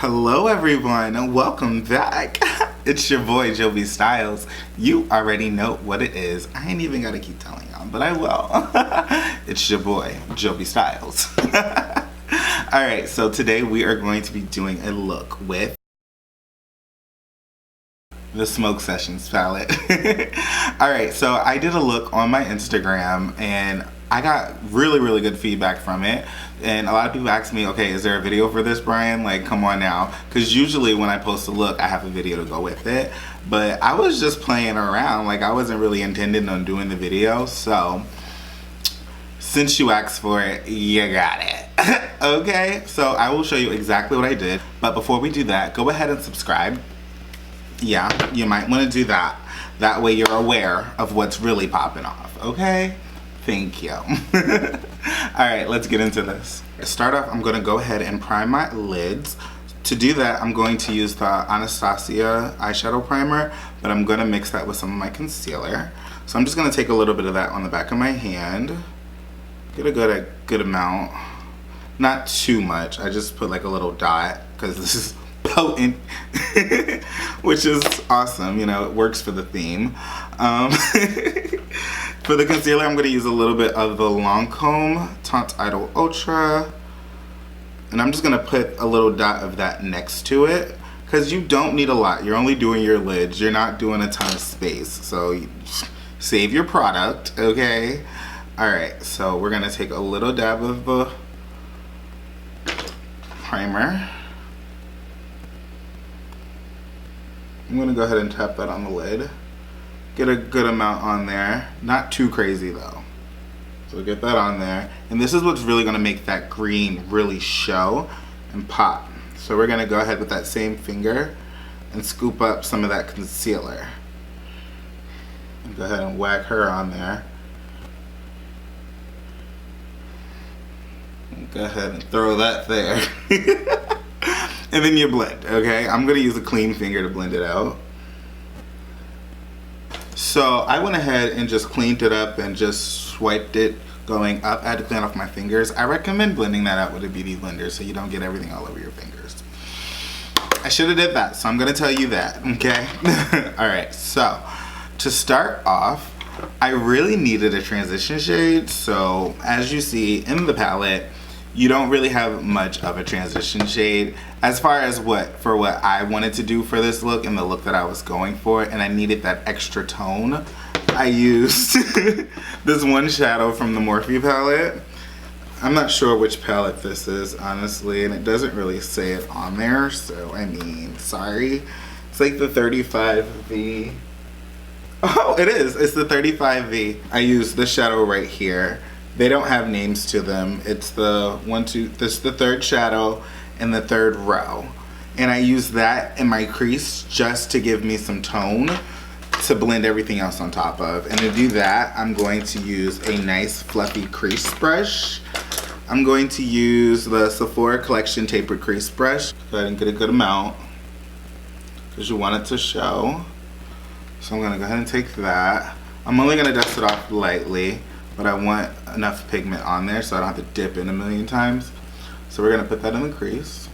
Hello everyone and welcome back. It's your boy Joby Styles. You already know what it is. I ain't even gotta keep telling y'all, but I will. It's your boy Joby Styles. Alright, so today we are going to be doing a look with the Smoke Sessions palette. Alright, so I did a look on my Instagram and I got really good feedback from it, and a lot of people ask me, okay, is there a video for this, Brian? Like, come on now, because usually when I post a look I have a video to go with it, but I was just playing around. Like, I wasn't really intending on doing the video, so since you asked for it, you got it. Okay, so I will show you exactly what I did, but before we do that, go ahead and subscribe. Yeah, you might want to do that. That way you're aware of what's really popping off, okay? Thank you. Alright, let's get into this. To start off, I'm going to go ahead and prime my lids. To do that, I'm going to use the Anastasia eyeshadow primer, but I'm going to mix that with some of my concealer. So I'm just going to take a little bit of that on the back of my hand. Get a good amount. Not too much. I just put like a little dot because this is potent, which is awesome. You know, it works for the theme. For the concealer, I'm going to use a little bit of the Lancome Teint Idol Ultra, and I'm just going to put a little dot of that next to it because you don't need a lot. You're only doing your lids. You're not doing a ton of space, so save your product, okay? Alright, so we're going to take a little dab of the primer. I'm going to go ahead and tap that on the lid. Get a good amount on there. Not too crazy though. So get that on there. And this is what's really going to make that green really show and pop. So we're going to go ahead with that same finger and scoop up some of that concealer. And go ahead and whack her on there. And go ahead and throw that there. And then you blend, okay? I'm going to use a clean finger to blend it out. So I went ahead and just cleaned it up and just swiped it going up. I had to clean off my fingers. I recommend blending that out with a beauty blender so you don't get everything all over your fingers. I should have did that, so I'm going to tell you that, okay? Alright, so to start off, I really needed a transition shade. So as you see in the palette, you don't really have much of a transition shade as far as what I wanted to do for this look and the look that I was going for, and I needed that extra tone. I used this one shadow from the Morphe palette. I'm not sure which palette this is, honestly, and it doesn't really say it on there, so I mean, sorry. It's like the 35V. Oh, it is. It's the 35V. I used this shadow right here. They don't have names to them. It's the this is the third shadow in the third row. And I use that in my crease just to give me some tone to blend everything else on top of. And to do that, I'm going to use a nice fluffy crease brush. I'm going to use the Sephora Collection Tapered Crease Brush. Go ahead and get a good amount because you want it to show. So I'm going to go ahead and take that. I'm only going to dust it off lightly, but I want enough pigment on there so I don't have to dip in a million times. So we're gonna put that in the crease.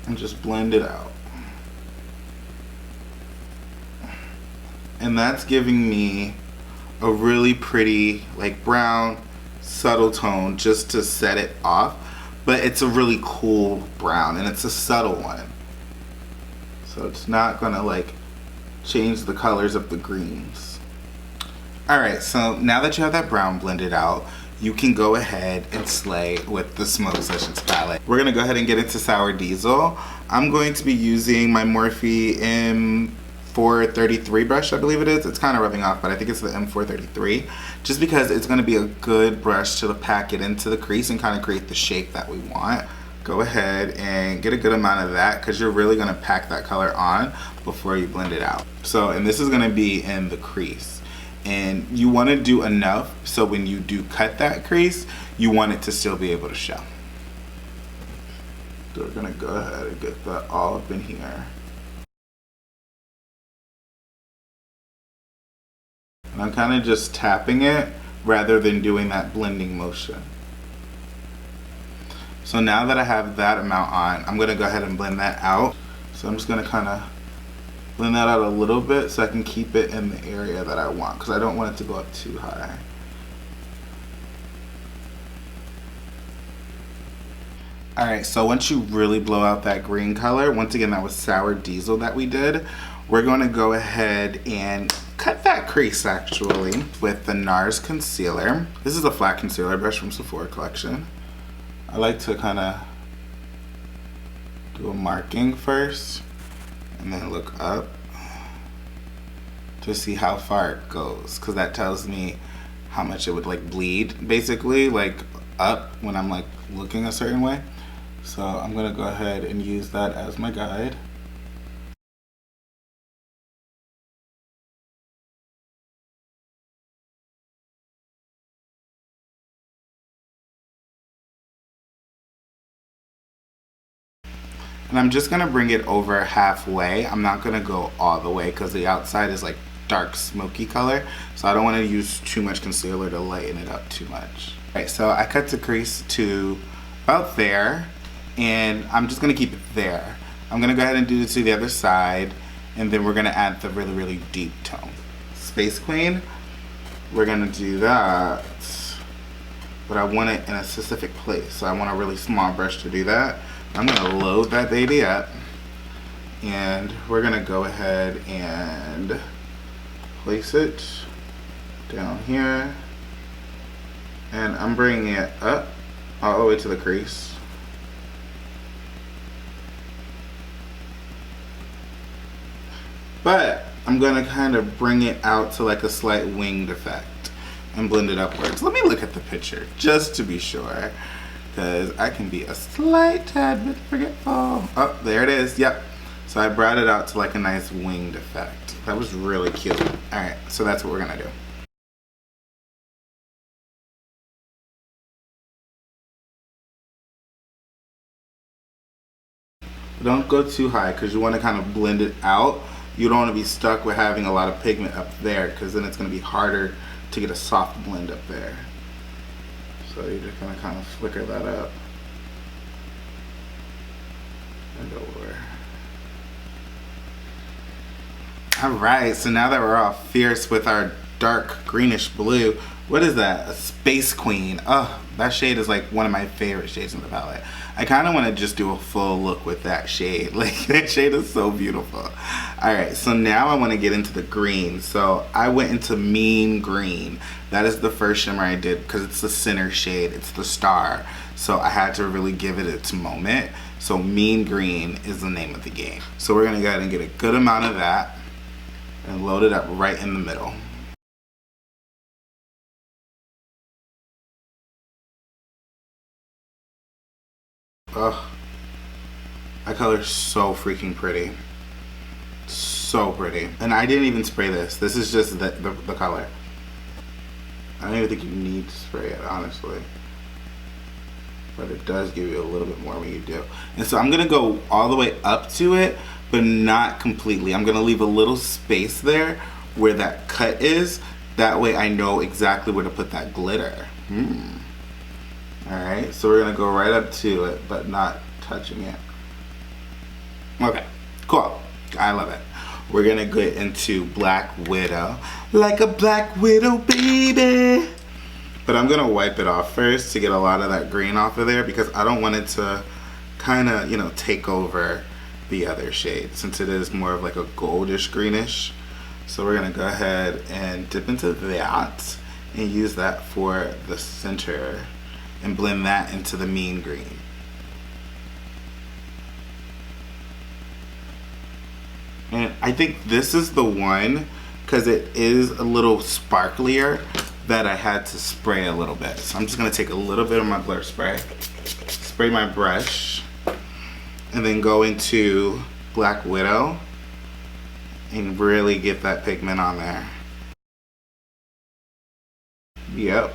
And just blend it out. And that's giving me a really pretty, like brown, subtle tone just to set it off. But it's a really cool brown and it's a subtle one. So it's not gonna like change the colors of the greens. Alright, so now that you have that brown blended out, you can go ahead and slay with the Smoke Sessions palette. We're going to go ahead and get into Sour Diesel. I'm going to be using my Morphe M433 brush, I believe it is. It's kind of rubbing off, but I think it's the M433. Just because it's going to be a good brush to pack it into the crease and kind of create the shape that we want. Go ahead and get a good amount of that because you're really going to pack that color on before you blend it out. So, and this is going to be in the crease. And you want to do enough so when you do cut that crease, you want it to still be able to show. So we're going to go ahead and get that all up in here. And I'm kind of just tapping it rather than doing that blending motion. So now that I have that amount on, I'm gonna go ahead and blend that out. So I'm just gonna kind of blend that out a little bit so I can keep it in the area that I want, because I don't want it to go up too high. Alright, so once you really blow out that green color, once again that was Sour Diesel that we did, we're going to go ahead and cut that crease actually with the NARS concealer. This is a flat concealer brush from Sephora collection. I like to kind of do a marking first and then look up to see how far it goes, because that tells me how much it would like bleed basically, like up when I'm like looking a certain way. So I'm gonna go ahead and use that as my guide. And I'm just gonna bring it over halfway. I'm not gonna go all the way because the outside is like dark smoky color. So I don't wanna use too much concealer to lighten it up too much. Alright, so I cut the crease to about there, and I'm just gonna keep it there. I'm gonna go ahead and do it to the other side, and then we're gonna add the really, really deep tone. Space Queen, we're gonna do that, but I want it in a specific place. So I want a really small brush to do that. I'm gonna load that baby up, and we're gonna go ahead and place it down here, and I'm bringing it up all the way to the crease. But I'm gonna kind of bring it out to like a slight winged effect and blend it upwards. Let me look at the picture just to be sure, because I can be a slight tad bit forgetful. Oh, there it is. Yep. So I brought it out to like a nice winged effect. That was really cute. All right, so that's what we're gonna do. Don't go too high because you want to kind of blend it out. You don't want to be stuck with having a lot of pigment up there, because then it's going to be harder to get a soft blend up there. So you're just going to kind of flicker that up and over. Alright, so now that we're all fierce with our dark greenish blue, what is that? A Space Queen. Oh, that shade is like one of my favorite shades in the palette. I kind of want to just do a full look with that shade. Like, that shade is so beautiful. Alright, so now I want to get into the green. So I went into Mean Green. That is the first shimmer I did because it's the center shade. It's the star. So I had to really give it its moment. So Mean Green is the name of the game. So we're going to go ahead and get a good amount of that and load it up right in the middle. Ugh, that color is so freaking pretty. So pretty. And I didn't even spray this. This is just the color. I don't even think you need to spray it, honestly. But it does give you a little bit more when you do. And so I'm going to go all the way up to it, but not completely. I'm going to leave a little space there where that cut is. That way I know exactly where to put that glitter. Alright, so we're going to go right up to it, but not touching it. Okay, cool. I love it. We're going to get into Black Widow. Like a Black Widow, baby. But I'm going to wipe it off first to get a lot of that green off of there, because I don't want it to kind of, you know, take over the other shade, since it is more of like a goldish greenish. So we're going to go ahead and dip into that and use that for the center and blend that into the Mean Green. And I think this is the one, because it is a little sparklier, that I had to spray a little bit. So I'm just going to take a little bit of my blur spray, spray my brush, and then go into Black Widow and really get that pigment on there. Yep.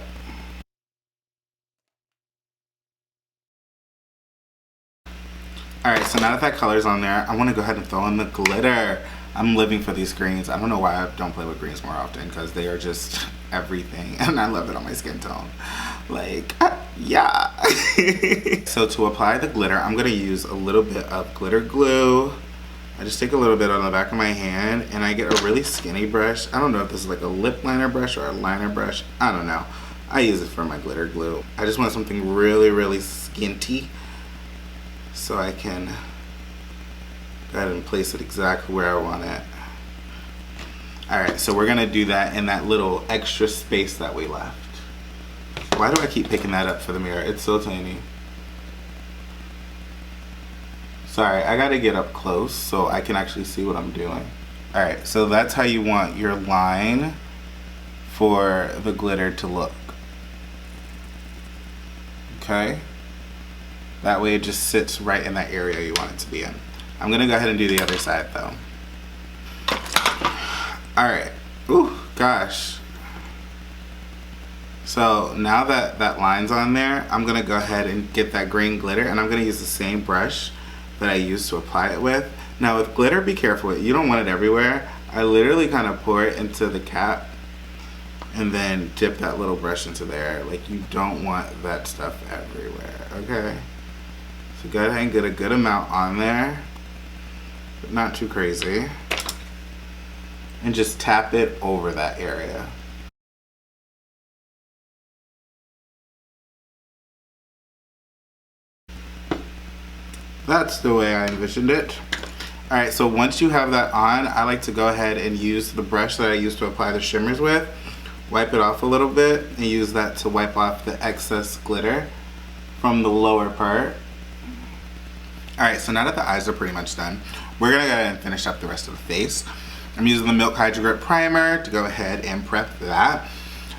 Alright, so now that that color's on there, I want to go ahead and throw in the glitter. I'm living for these greens. I don't know why I don't play with greens more often, because they are just everything, and I love it on my skin tone. Like, yeah. So to apply the glitter, I'm gonna use a little bit of glitter glue. I just take a little bit on the back of my hand and I get a really skinny brush. I don't know if this is like a lip liner brush or a liner brush. I don't know. I use it for my glitter glue. I just want something really, really skinty so I can go ahead and place it exactly where I want it. Alright, so we're gonna do that in that little extra space that we left. Why do I keep picking that up for the mirror? It's so tiny. Sorry, I gotta get up close so I can actually see what I'm doing. Alright, so that's how you want your line for the glitter to look. Okay? That way it just sits right in that area you want it to be in. I'm gonna go ahead and do the other side though. Alright. Ooh, gosh. So now that that line's on there, I'm gonna go ahead and get that green glitter and I'm gonna use the same brush that I used to apply it with. Now with glitter, be careful. You don't want it everywhere. I literally kind of pour it into the cap and then dip that little brush into there. Like, you don't want that stuff everywhere, okay? So go ahead and get a good amount on there, but not too crazy. And just tap it over that area. That's the way I envisioned it. Alright, so once you have that on, I like to go ahead and use the brush that I used to apply the shimmers with, wipe it off a little bit, and use that to wipe off the excess glitter from the lower part. Alright, so now that the eyes are pretty much done, we're gonna go ahead and finish up the rest of the face. I'm using the Milk Hydro Grip Primer to go ahead and prep that.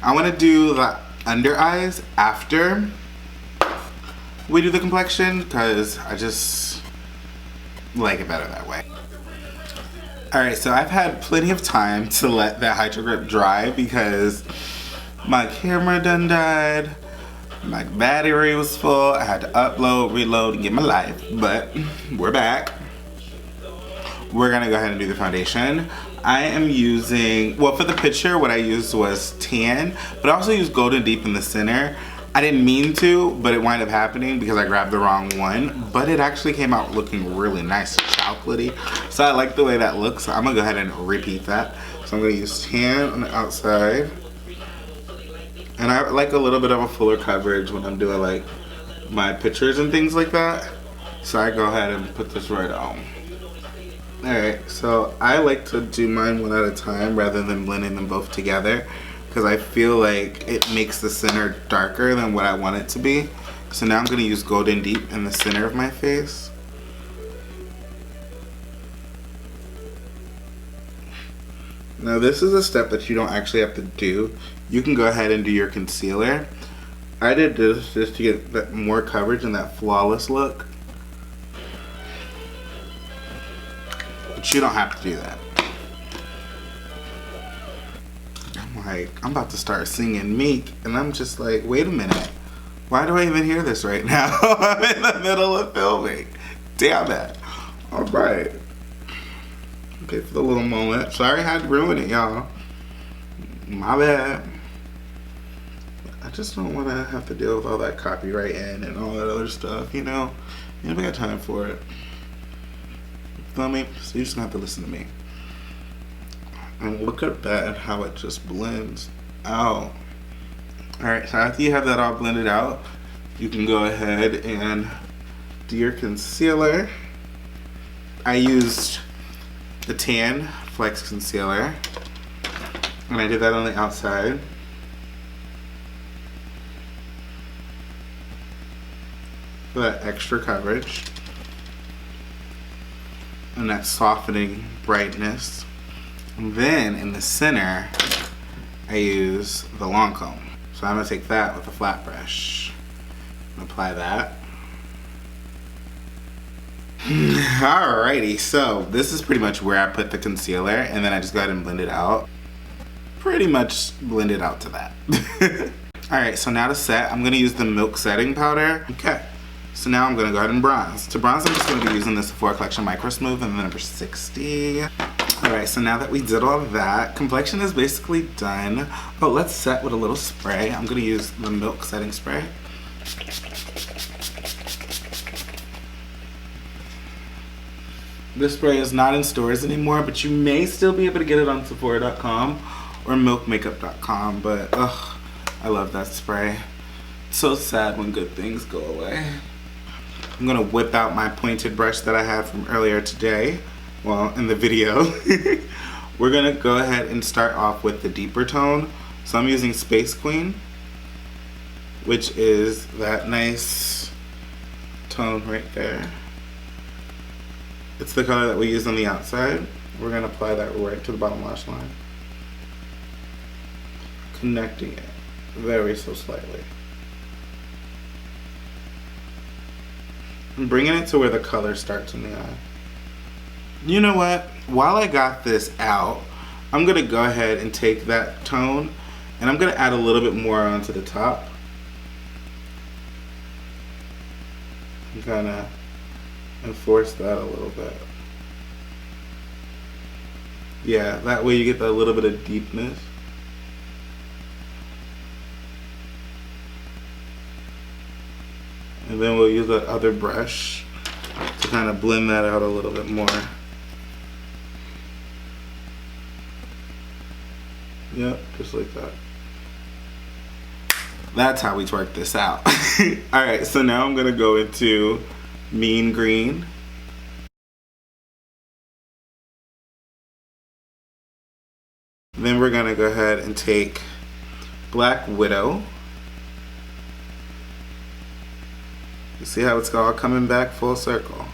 I want to do the under eyes after we do the complexion because I just like it better that way. Alright, so I've had plenty of time to let that Hydro Grip dry because my camera done died, my battery was full, I had to upload, reload, and get my life, but we're back. We're gonna go ahead and do the foundation. I am using, well, for the picture, what I used was tan, but I also used Golden Deep in the center. I didn't mean to, but it wound up happening because I grabbed the wrong one, but it actually came out looking really nice and chocolatey. So I like the way that looks. So I'm gonna go ahead and repeat that. So I'm gonna use tan on the outside. And I like a little bit of a fuller coverage when I'm doing like my pictures and things like that. So I go ahead and put this right on. Alright, so I like to do mine one at a time rather than blending them both together because I feel like it makes the center darker than what I want it to be. So now I'm going to use Golden Deep in the center of my face. Now this is a step that you don't actually have to do. You can go ahead and do your concealer. I did this just to get that more coverage and that flawless look. But you don't have to do that. I'm like, I'm about to start singing Meek, and I'm just like, wait a minute. Why do I even hear this right now? I'm in the middle of filming. Damn it. Alright. Okay, for the little moment. Sorry I had to ruin it, y'all. My bad. I just don't want to have to deal with all that copyright and all that other stuff, you know? You never got time for it. Feel me? So you just gonna have to listen to me. And look at that, how it just blends out. Alright, so after you have that all blended out, you can go ahead and do your concealer. I used the Tan Flex Concealer, and I did that on the outside. For that extra coverage and that softening brightness. And then in the center, I use the Lancome. So I'm gonna take that with a flat brush and apply that. Alrighty, so this is pretty much where I put the concealer, and then I just go ahead and blend it out. Pretty much blend it out to that. Alright, so now to set, I'm gonna use the Milk Setting Powder. Okay, so now I'm gonna go ahead and bronze. To bronze, I'm just gonna be using the Sephora Collection Micro Smooth in the number 60. Alright, so now that we did all that, complexion is basically done. Oh, let's set with a little spray. I'm going to use the Milk setting spray. This spray is not in stores anymore, but you may still be able to get it on Sephora.com or milkmakeup.com, but ugh, I love that spray. It's so sad when good things go away. I'm gonna whip out my pointed brush that I had from earlier today, well, in the video. We're gonna go ahead and start off with the deeper tone. So I'm using Space Queen, which is that nice tone right there. It's the color that we use on the outside. We're gonna apply that right to the bottom lash line. Connecting it very so slightly. I'm bringing it to where the color starts in the eye. You know what? While I got this out, I'm gonna go ahead and take that tone and I'm gonna add a little bit more onto the top. And kinda enforce that a little bit. Yeah, that way you get that little bit of deepness. And then we'll use that other brush to kind of blend that out a little bit more. Yep, just like that. That's how we twerk this out. Alright, so now I'm gonna go into Mean Green. Then we're gonna go ahead and take Black Widow. You see how it's all coming back full circle?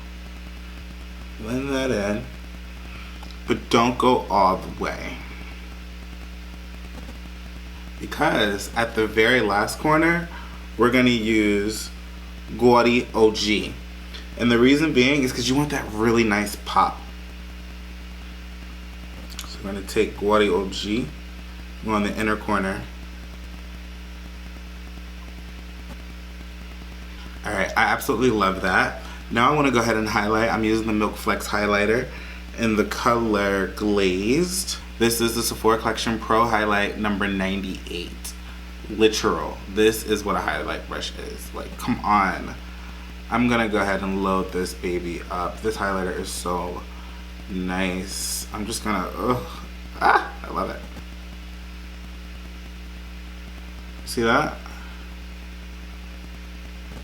Blend that in, but don't go all the way. Because at the very last corner, we're gonna use Gaudy OG. And the reason being is because you want that really nice pop. So we're gonna take Gaudy OG, go on the inner corner. Alright, I absolutely love that. Now I want to go ahead and highlight. I'm using the Milk Flex highlighter in the color Glazed. This is the Sephora Collection Pro Highlight number 98. Literal. This is what a highlight brush is. Like, come on. I'm gonna go ahead and load this baby up. This highlighter is so nice. I'm just gonna, I love it. See that?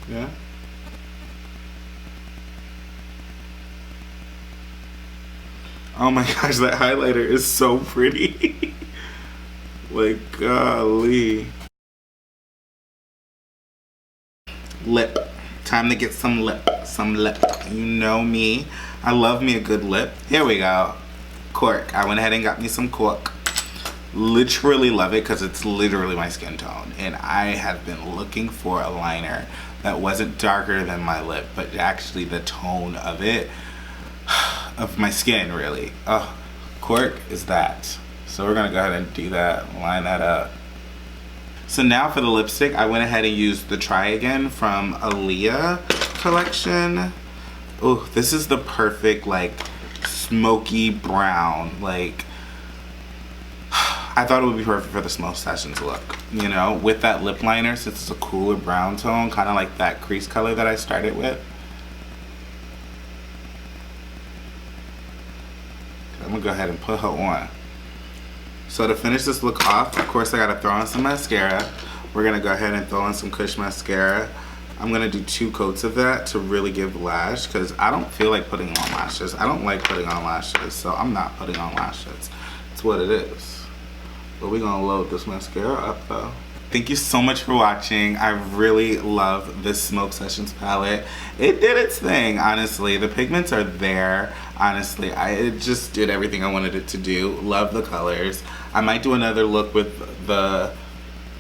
Yeah. Oh my gosh, that highlighter is so pretty. Like, golly. Lip. Time to get some lip. Some lip. You know me. I love me a good lip. Here we go. Cork. I went ahead and got me some cork. Literally love it because it's literally my skin tone. And I have been looking for a liner that wasn't darker than my lip, but actually the tone of it, of my skin, really. Oh, cork is that. So we're gonna go ahead and do that, line that up. So now for the lipstick, I went ahead and used the Try Again from Aaliyah collection. Oh, this is the perfect, like, smoky brown. Like, I thought it would be perfect for the Smoke Sessions look, you know, with that lip liner, since it's a cooler brown tone, kind of like that crease color that I started with. I'm gonna go ahead and put her on. So to finish this look off, of course I gotta throw on some mascara. We're gonna go ahead and throw on some Kush mascara. I'm gonna do 2 coats of that to really give lash, because I don't feel like putting on lashes. I don't like putting on lashes, so I'm not putting on lashes. It's what it is. But we're gonna load this mascara up though. Thank you so much for watching. I really love this Smoke Sessions palette. It did its thing, honestly. The pigments are there, honestly. It just did everything I wanted it to do. Love the colors. I might do another look with the,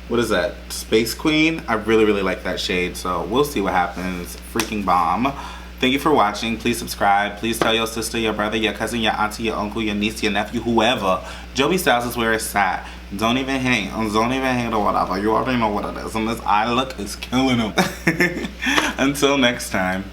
what is that, Space Queen? I really, really like that shade, so we'll see what happens. Freaking bomb. Thank you for watching. Please subscribe. Please tell your sister, your brother, your cousin, your auntie, your uncle, your niece, your nephew, whoever. Joey Styles is where it's at. Don't even hang. Don't even hang or whatever. You already know what it is. And this eye look is killing them. Until next time.